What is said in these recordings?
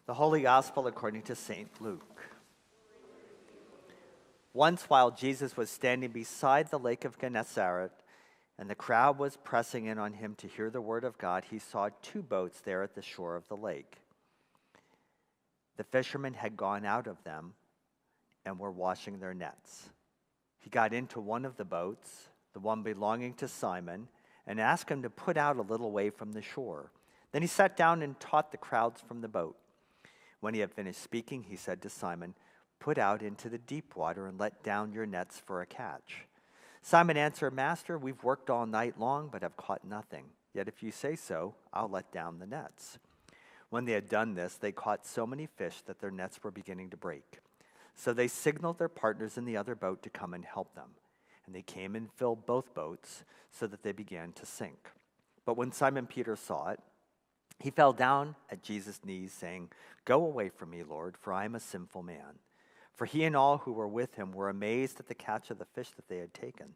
The Holy Gospel according to St. Luke. Once while Jesus was standing beside the lake of Gennesaret, and the crowd was pressing in on him to hear the word of God, he saw two boats there at the shore of the lake. The fishermen had gone out of them and were washing their nets. He got into one of the boats, the one belonging to Simon, and asked him to put out a little way from the shore. Then he sat down and taught the crowds from the boat. When he had finished speaking, he said to Simon, "Put out into the deep water and let down your nets for a catch." Simon answered, "Master, we've worked all night long, but have caught nothing. Yet if you say so, I'll let down the nets." When they had done this, they caught so many fish that their nets were beginning to break. So they signaled their partners in the other boat to come and help them. And they came and filled both boats so that they began to sink. But when Simon Peter saw it, he fell down at Jesus' knees, saying, "Go away from me, Lord, for I am a sinful man." For he and all who were with him were amazed at the catch of the fish that they had taken.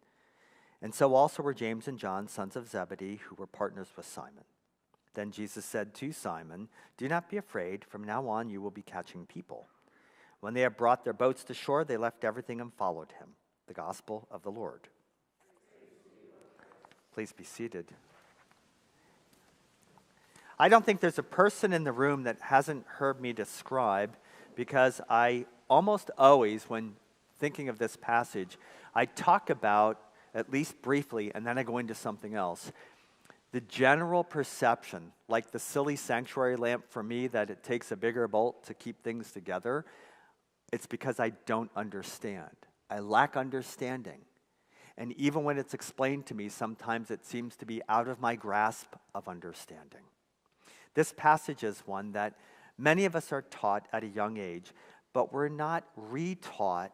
And so also were James and John, sons of Zebedee, who were partners with Simon. Then Jesus said to Simon, "Do not be afraid. From now on you will be catching people." When they had brought their boats to shore, they left everything and followed him. The Gospel of the Lord. Please be seated. I don't think there's a person in the room that hasn't heard me describe, because I almost always, when thinking of this passage, I talk about, at least briefly, and then I go into something else, the general perception, like the silly sanctuary lamp for me, that it takes a bigger bolt to keep things together. It's because I don't understand. I lack understanding. And even when it's explained to me, sometimes it seems to be out of my grasp of understanding. This passage is one that many of us are taught at a young age, but we're not retaught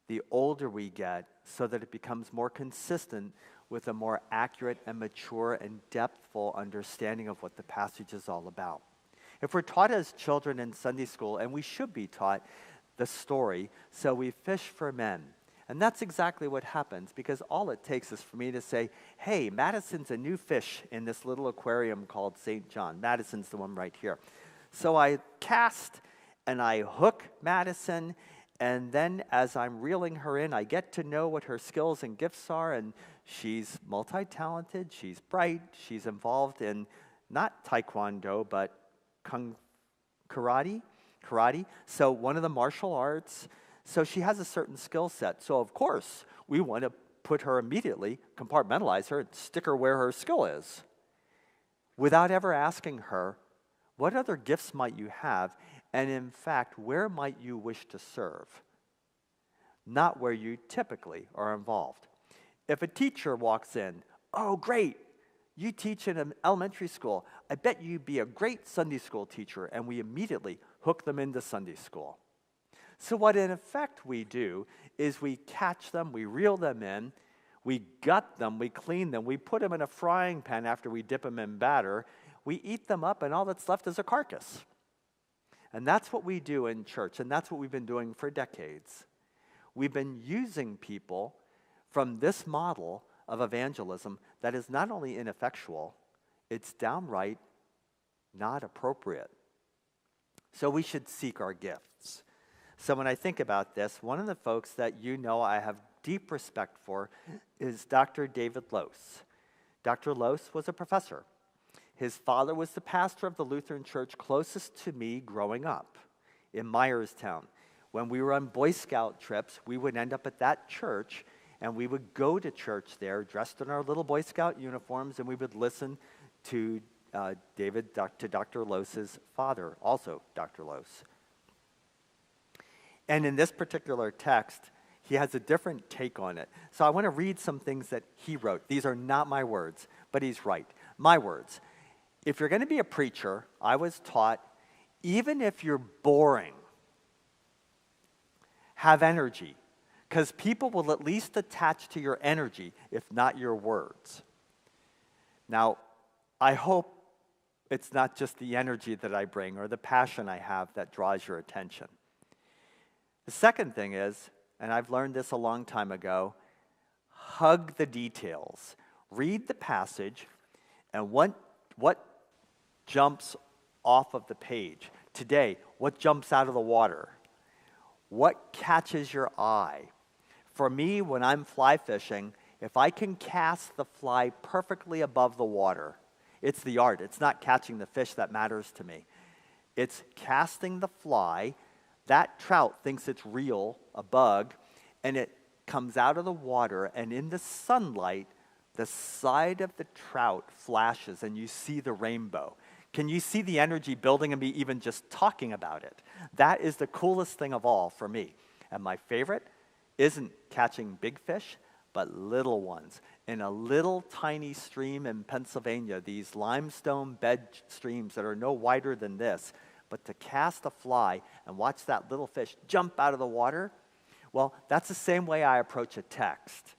the older we get, so that it becomes more consistent with a more accurate and mature and depthful understanding of what the passage is all about. If we're taught as children in Sunday school, and we should be taught the story, "So we fish for men." And that's exactly what happens, because all it takes is for me to say, "Hey, Madison's a new fish in this little aquarium called St. John." Madison's the one right here. So I cast and I hook Madison, and then as I'm reeling her in, I get to know what her skills and gifts are, and she's multi-talented, she's bright, she's involved in not taekwondo, but karate, so one of the martial arts. So she has a certain skill set. So of course, we want to put her immediately, compartmentalize her, and stick her where her skill is, without ever asking her, what other gifts might you have? And in fact, where might you wish to serve? Not where you typically are involved. If a teacher walks in, "Oh, great, you teach in an elementary school. I bet you'd be a great Sunday school teacher." And we immediately hook them into Sunday school. So what in effect we do is we catch them, we reel them in, we gut them, we clean them, we put them in a frying pan after we dip them in batter, we eat them up, and all that's left is a carcass. And that's what we do in church, and that's what we've been doing for decades. We've been using people from this model of evangelism that is not only ineffectual, it's downright not appropriate. So we should seek our gifts. So when I think about this, one of the folks that you know I have deep respect for is Dr. David Lose. Dr. Lose was a professor. His father was the pastor of the Lutheran church closest to me growing up in Myerstown. When we were on Boy Scout trips, we would end up at that church, and we would go to church there dressed in our little Boy Scout uniforms, and we would listen to Dr. Lose's father, also Dr. Lose. And in this particular text, he has a different take on it. So I want to read some things that he wrote. These are not my words, but he's right. My words. If you're going to be a preacher, I was taught, even if you're boring, have energy, because people will at least attach to your energy, if not your words. Now, I hope it's not just the energy that I bring or the passion I have that draws your attention. The second thing is, and I've learned this a long time ago, hug the details. Read the passage, and what jumps off of the page. Today, what jumps out of the water? What catches your eye? For me, when I'm fly fishing, if I can cast the fly perfectly above the water, it's the art. It's not catching the fish that matters to me. It's casting the fly. That trout thinks it's real, a bug, and it comes out of the water, and in the sunlight, the side of the trout flashes, and you see the rainbow. Can you see the energy building in me even just talking about it? That is the coolest thing of all for me. And my favorite isn't catching big fish, but little ones. In a little tiny stream in Pennsylvania, these limestone bed streams that are no wider than this, but to cast a fly and watch that little fish jump out of the water, well, that's the same way I approach a text.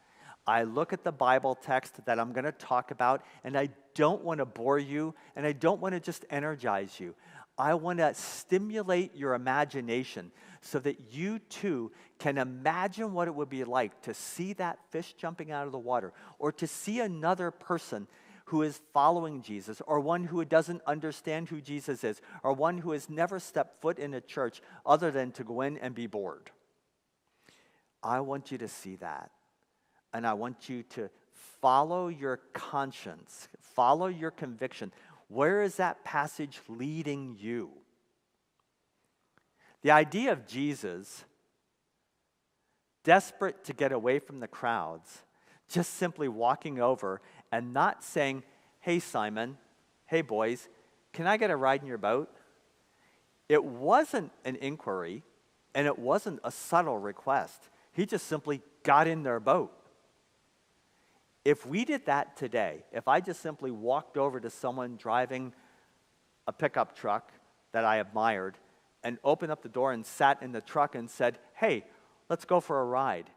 I look at the Bible text that I'm going to talk about, and I don't want to bore you, and I don't want to just energize you. I want to stimulate your imagination so that you too can imagine what it would be like to see that fish jumping out of the water, or to see another person who is following Jesus, or one who doesn't understand who Jesus is, or one who has never stepped foot in a church other than to go in and be bored. I want you to see that. And I want you to follow your conscience, follow your conviction. Where is that passage leading you? The idea of Jesus, desperate to get away from the crowds, just simply walking over and not saying, "Hey, Simon, hey, boys, can I get a ride in your boat?" It wasn't an inquiry, and it wasn't a subtle request. He just simply got in their boat. If we did that today, if I just simply walked over to someone driving a pickup truck that I admired and opened up the door and sat in the truck and said, "Hey, let's go for a ride,"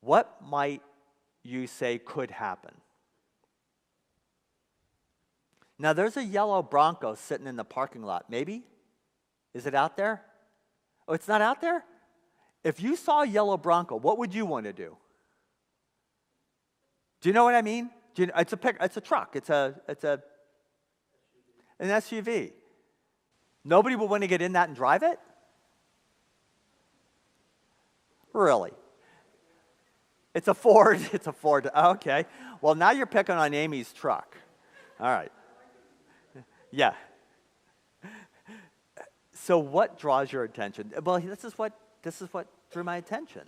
what might you say could happen? Now, there's a yellow Bronco sitting in the parking lot. Maybe? Is it out there? Oh, it's not out there? If you saw a yellow Bronco, what would you want to do? Do you know what I mean? It's a truck. It's an SUV. Nobody would want to get in that and drive it? Really? It's a Ford. It's a Ford. Okay. Well, now you're picking on Amy's truck. All right. Yeah. So what draws your attention? Well, this is what drew my attention.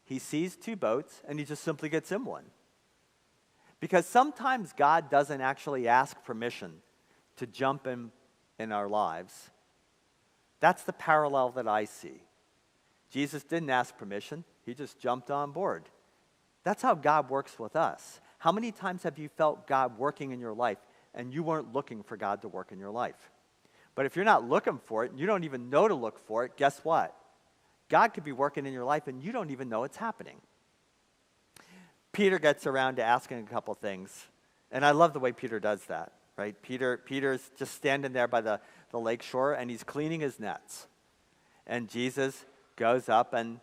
He sees two boats, and he just simply gets in one. Because sometimes God doesn't actually ask permission to jump in our lives. That's the parallel that I see. Jesus didn't ask permission. He just jumped on board. That's how God works with us. How many times have you felt God working in your life and you weren't looking for God to work in your life? But if you're not looking for it and you don't even know to look for it, guess what? God could be working in your life and you don't even know it's happening. Peter gets around to asking a couple things, and I love the way Peter does that, right? Peter's just standing there by the lake shore, and he's cleaning his nets. And Jesus goes up and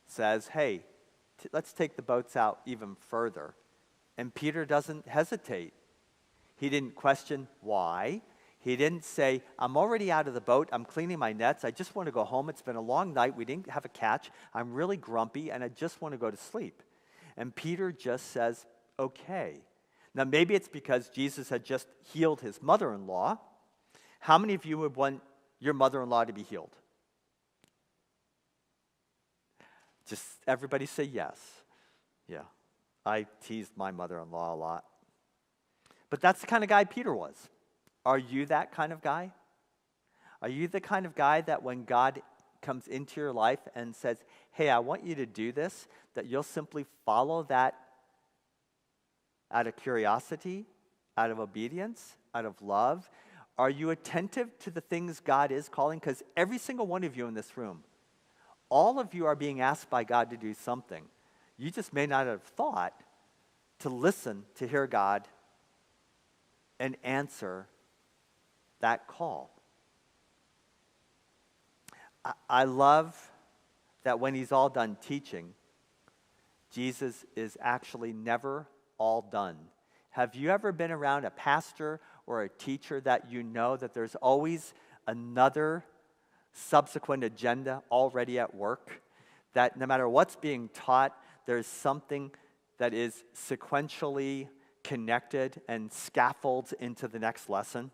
says, "Hey, let's take the boats out even further." And Peter doesn't hesitate. He didn't question why. He didn't say, "I'm already out of the boat. I'm cleaning my nets. I just want to go home. It's been a long night. We didn't have a catch. I'm really grumpy, and I just want to go to sleep." And Peter just says, "Okay." Now, maybe it's because Jesus had just healed his mother-in-law. How many of you would want your mother-in-law to be healed? Just everybody say yes. Yeah, I teased my mother-in-law a lot. But that's the kind of guy Peter was. Are you that kind of guy? Are you the kind of guy that when God comes into your life and says, "Hey, I want you to do this," that you'll simply follow that out of curiosity, out of obedience, out of love? Are you attentive to the things God is calling? Because every single one of you in this room, all of you are being asked by God to do something. You just may not have thought to listen, to hear God, and answer that call. I love that when he's all done teaching, Jesus is actually never all done. Have you ever been around a pastor or a teacher that you know that there's always another subsequent agenda already at work, that no matter what's being taught, there's something that is sequentially connected and scaffolds into the next lesson?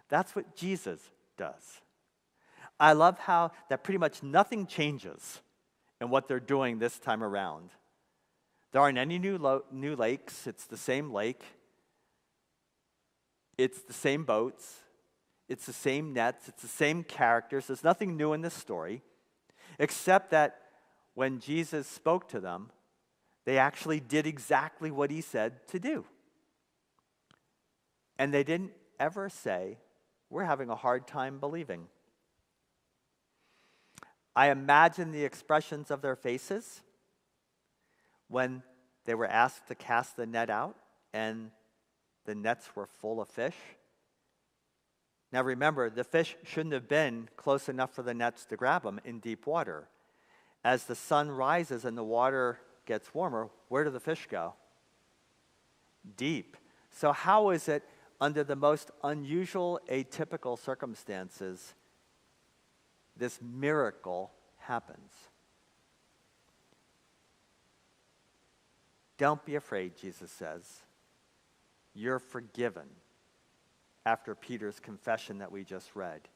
That's what Jesus does. I love how that pretty much nothing changes in what they're doing this time around. There aren't any new lakes. It's the same lake. It's the same boats. It's the same nets. It's the same characters. There's nothing new in this story, except that when Jesus spoke to them, they actually did exactly what he said to do. And they didn't ever say, "We're having a hard time believing." I imagine the expressions of their faces when they were asked to cast the net out and the nets were full of fish. Now remember, the fish shouldn't have been close enough for the nets to grab them in deep water. As the sun rises and the water gets warmer, where do the fish go? Deep. So how is it, under the most unusual, atypical circumstances, this miracle happens? Don't be afraid, Jesus says. You're forgiven after Peter's confession that we just read.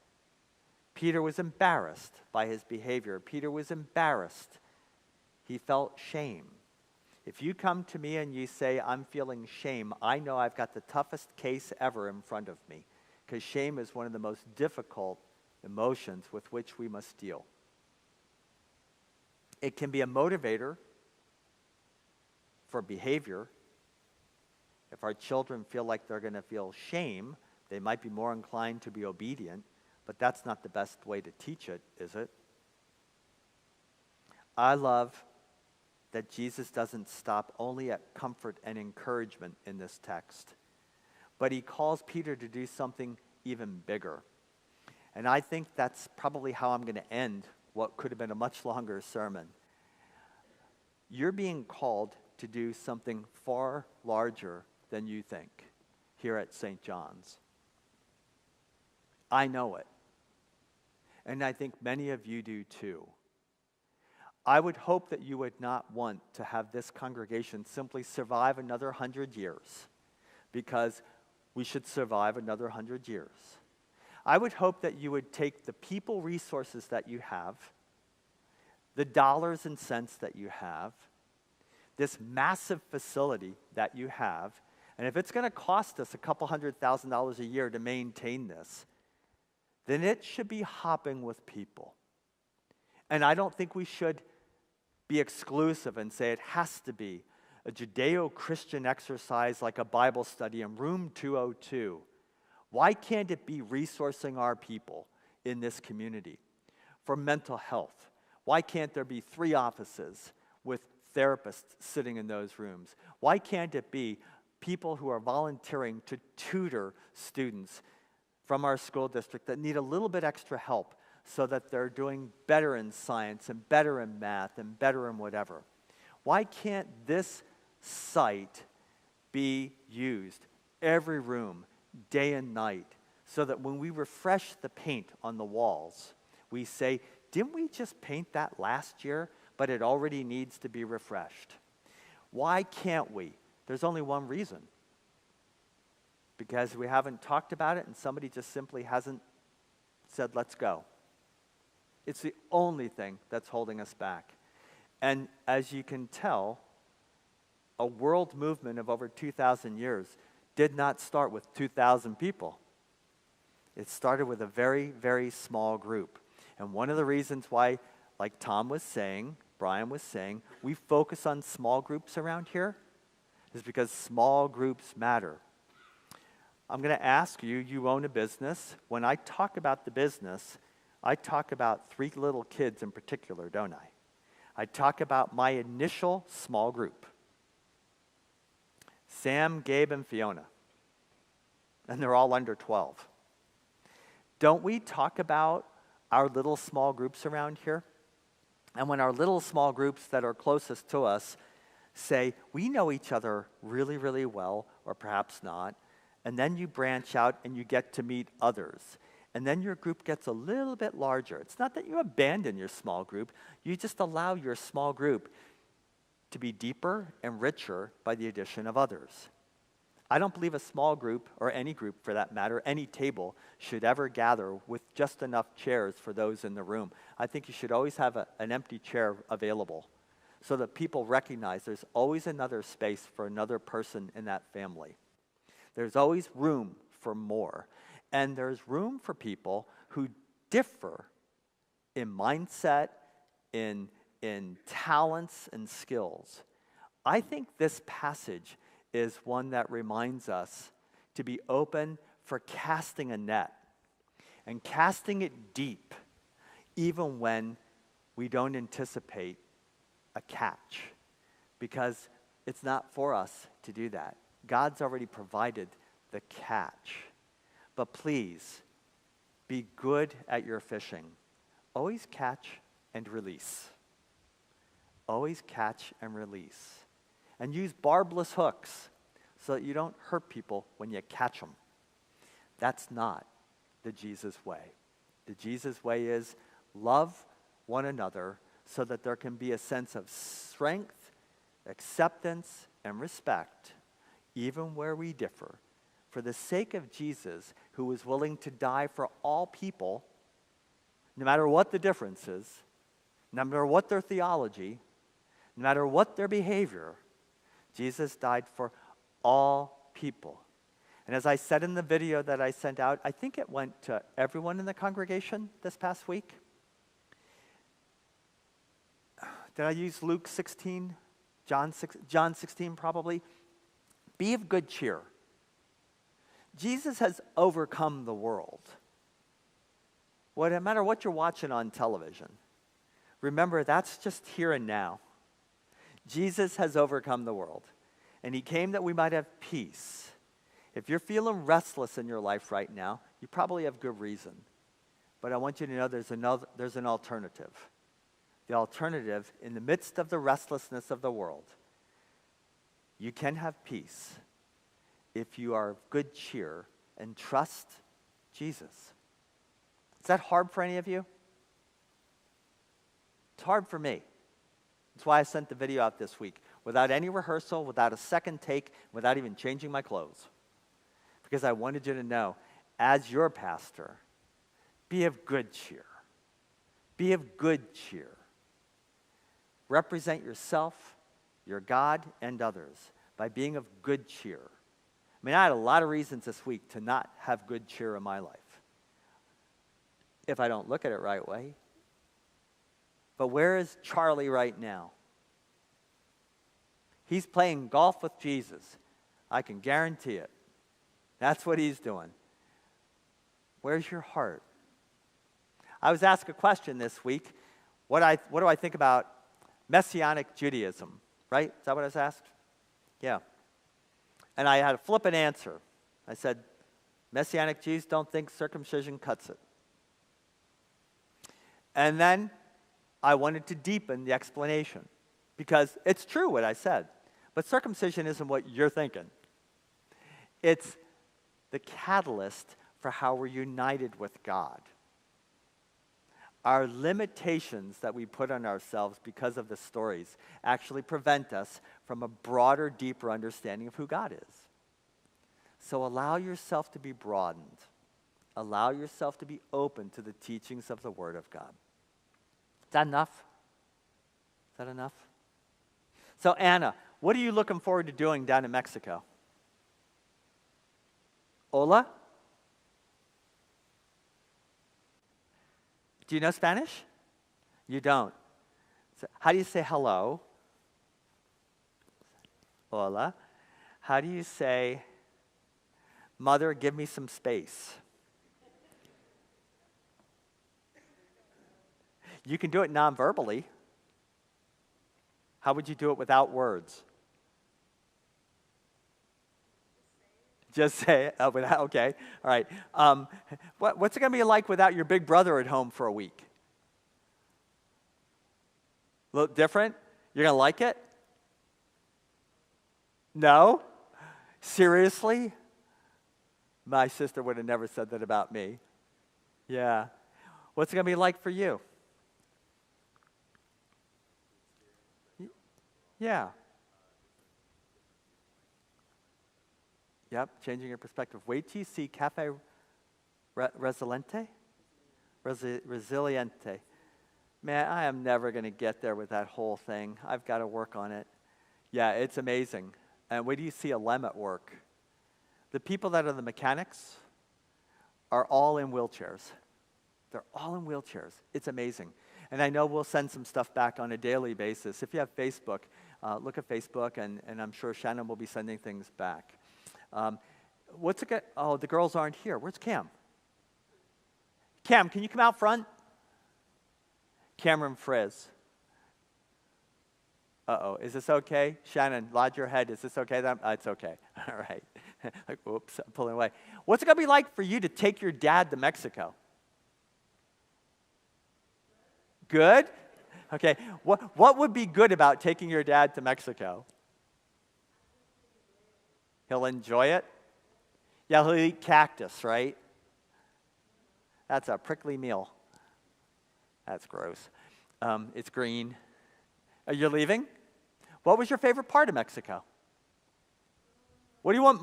Peter was embarrassed by his behavior. Peter was embarrassed. He felt shame. If you come to me and you say, "I'm feeling shame," I know I've got the toughest case ever in front of me, because shame is one of the most difficult emotions with which we must deal. It can be a motivator for behavior. If our children feel like they're going to feel shame, they might be more inclined to be obedient, but that's not the best way to teach it, is it? I love that Jesus doesn't stop only at comfort and encouragement in this text, but he calls Peter to do something even bigger. And I think that's probably how I'm going to end what could have been a much longer sermon. You're being called to do something far larger than you think here at St. John's. I know it. And I think many of you do too. I would hope that you would not want to have this congregation simply survive another 100 years, because we should survive another 100 years. I would hope that you would take the people resources that you have, the dollars and cents that you have, this massive facility that you have, and if it's going to cost us a couple $100,000 a year to maintain this, then it should be hopping with people. And I don't think we should be exclusive and say it has to be a Judeo-Christian exercise like a Bible study in room 202. Why can't it be resourcing our people in this community for mental health? Why can't there be 3 offices with therapists sitting in those rooms? Why can't it be people who are volunteering to tutor students from our school district that need a little bit extra help so that they're doing better in science and better in math and better in whatever? Why can't this site be used, every room, day and night, so that when we refresh the paint on the walls, we say, "Didn't we just paint that last year, but it already needs to be refreshed"? Why can't we? There's only one reason. Because we haven't talked about it and somebody just simply hasn't said, "Let's go." It's the only thing that's holding us back. And as you can tell, a world movement of over 2,000 years did not start with 2,000 people. It started with a very, very small group. And one of the reasons why, like Tom was saying, Brian was saying, we focus on small groups around here is because small groups matter. I'm going to ask you, you own a business. When I talk about the business, I talk about 3 little kids in particular, don't I? I talk about my initial small group. Sam, Gabe, and Fiona. And they're all under 12. Don't we talk about our little small groups around here? And when our little small groups that are closest to us say, we know each other really, really well, or perhaps not, and then you branch out and you get to meet others. And then your group gets a little bit larger. It's not that you abandon your small group, you just allow your small group to be deeper and richer by the addition of others. I don't believe a small group, or any group for that matter, any table, should ever gather with just enough chairs for those in the room. I think you should always have an empty chair available so that people recognize there's always another space for another person in that family. There's always room for more. And there's room for people who differ in mindset, in talents and skills. I think this passage is one that reminds us to be open for casting a net and casting it deep, even when we don't anticipate a catch, because it's not for us to do that. God's already provided the catch. But please, be good at your fishing. Always catch and release. Always catch and release. And use barbless hooks so that you don't hurt people when you catch them. That's not the Jesus way. The Jesus way is love one another so that there can be a sense of strength, acceptance, and respect, even where we differ, for the sake of Jesus, who was willing to die for all people, no matter what the difference is, no matter what their theology, no matter what their behavior. Jesus died for all people. And as I said in the video that I sent out, I think it went to everyone in the congregation this past week. Did I use Luke 16? John 16 probably? Be of good cheer. Jesus has overcome the world. No matter what you're watching on television, remember that's just here and now. Jesus has overcome the world, and he came that we might have peace. If you're feeling restless in your life right now, you probably have good reason. But I want you to know there's an alternative. The alternative, in the midst of the restlessness of the world, you can have peace if you are of good cheer and trust Jesus. Is that hard for any of you? It's hard for me. That's why I sent the video out this week, without any rehearsal, without a second take, without even changing my clothes. Because I wanted you to know, as your pastor, be of good cheer. Be of good cheer. Represent yourself, your God, and others by being of good cheer. I mean, I had a lot of reasons this week to not have good cheer in my life, if I don't look at it right way. But where is Charlie right now? He's playing golf with Jesus. I can guarantee it. That's what he's doing. Where's your heart? I was asked a question this week. What do I think about Messianic Judaism? Right? Is that what I was asked? Yeah. And I had a flippant answer. I said, Messianic Jews don't think circumcision cuts it. And then I wanted to deepen the explanation, because it's true what I said, but circumcision isn't what you're thinking. It's the catalyst for how we're united with God. Our limitations that we put on ourselves because of the stories actually prevent us from a broader, deeper understanding of who God is. So allow yourself to be broadened. Allow yourself to be open to the teachings of the Word of God. Is that enough? Is that enough? So Anna, what are you looking forward to doing down in Mexico? Hola? Do you know Spanish? You don't. So how do you say hello? Hola. How do you say, Mother, give me some space? You can do it non-verbally. How would you do it without words? Just say it. Okay. All right. What's it going to be like without your big brother at home for a week? A little different? You're going to like it? No? Seriously? My sister would have never said that about me. Yeah. What's it going to be like for you? Yeah. Yep, changing your perspective. Wait till you see Cafe Resiliente? Resiliente. Man, I am never going to get there with that whole thing. I've got to work on it. Yeah, it's amazing. And wait till you see a LEM at work. The people that are the mechanics are all in wheelchairs. They're all in wheelchairs. It's amazing. And I know we'll send some stuff back on a daily basis. If you have Facebook, look at Facebook, and I'm sure Shannon will be sending things back. What's it? Oh, the girls aren't here. Where's Cam? Cam, can you come out front? Cameron Frizz. Uh-oh, is this okay? Shannon, nod your head. Is this okay? It's okay. All right. Like, whoops, I'm pulling away. What's it going to be like for you to take your dad to Mexico? Good? Okay. What would be good about taking your dad to Mexico? He'll enjoy it? Yeah, he'll eat cactus, right? That's a prickly meal. That's gross. It's green. You're leaving? What was your favorite part of Mexico? What do you want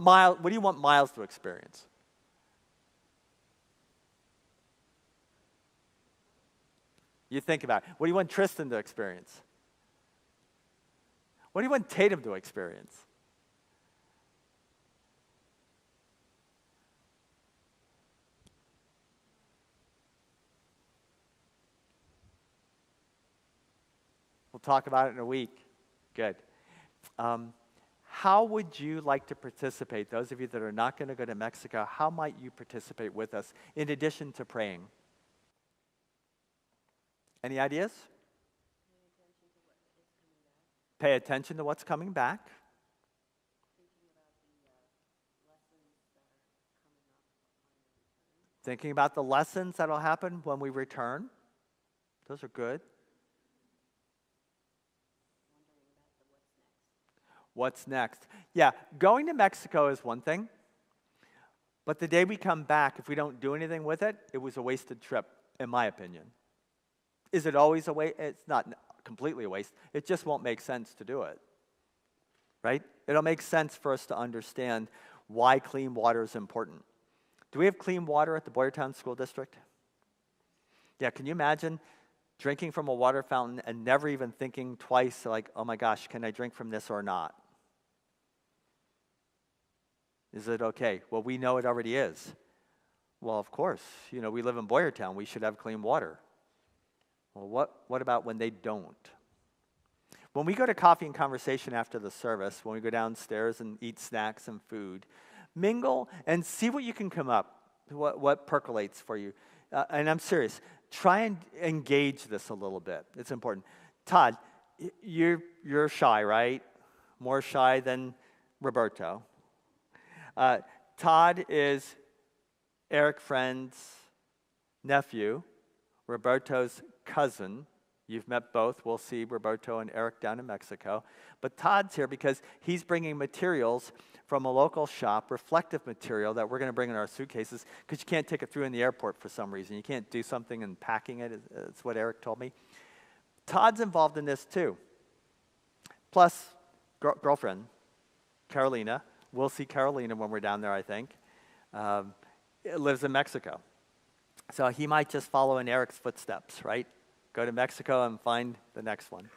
Miles to experience? You think about it. What do you want Tristan to experience? What do you want Tatum to experience? We'll talk about it in a week. Good. How would you like to participate? Those of you that are not going to go to Mexico, how might you participate with us in addition to praying? Any ideas? Pay attention to what's coming back. Thinking about the lessons that will happen when we return. Those are good. What's next? Yeah, going to Mexico is one thing, but the day we come back, if we don't do anything with it, it was a wasted trip, in my opinion. Is it always a waste? It's not completely a waste. It just won't make sense to do it, right? It'll make sense for us to understand why clean water is important. Do we have clean water at the Boyertown School District? Yeah, can you imagine drinking from a water fountain and never even thinking twice, like, oh my gosh, can I drink from this or not? Is it okay? Well, we know it already is. Well, of course, we live in Boyertown. We should have clean water. Well, what about when they don't? When we go to coffee and conversation after the service, when we go downstairs and eat snacks and food, mingle and see what you can come up, what percolates for you. And I'm serious. Try and engage this a little bit. It's important. Todd, you're shy, right? More shy than Roberto. Todd is Eric Friend's nephew, Roberto's cousin. You've met both. We'll see Roberto and Eric down in Mexico. But Todd's here because he's bringing materials from a local shop, reflective material that we're going to bring in our suitcases because you can't take it through in the airport for some reason. You can't do something and packing it. That's what Eric told me. Todd's involved in this too. Plus, girlfriend, Carolina. We'll see Carolina when we're down there, I think. Lives in Mexico. So he might just follow in Eric's footsteps, right? Go to Mexico and find the next one.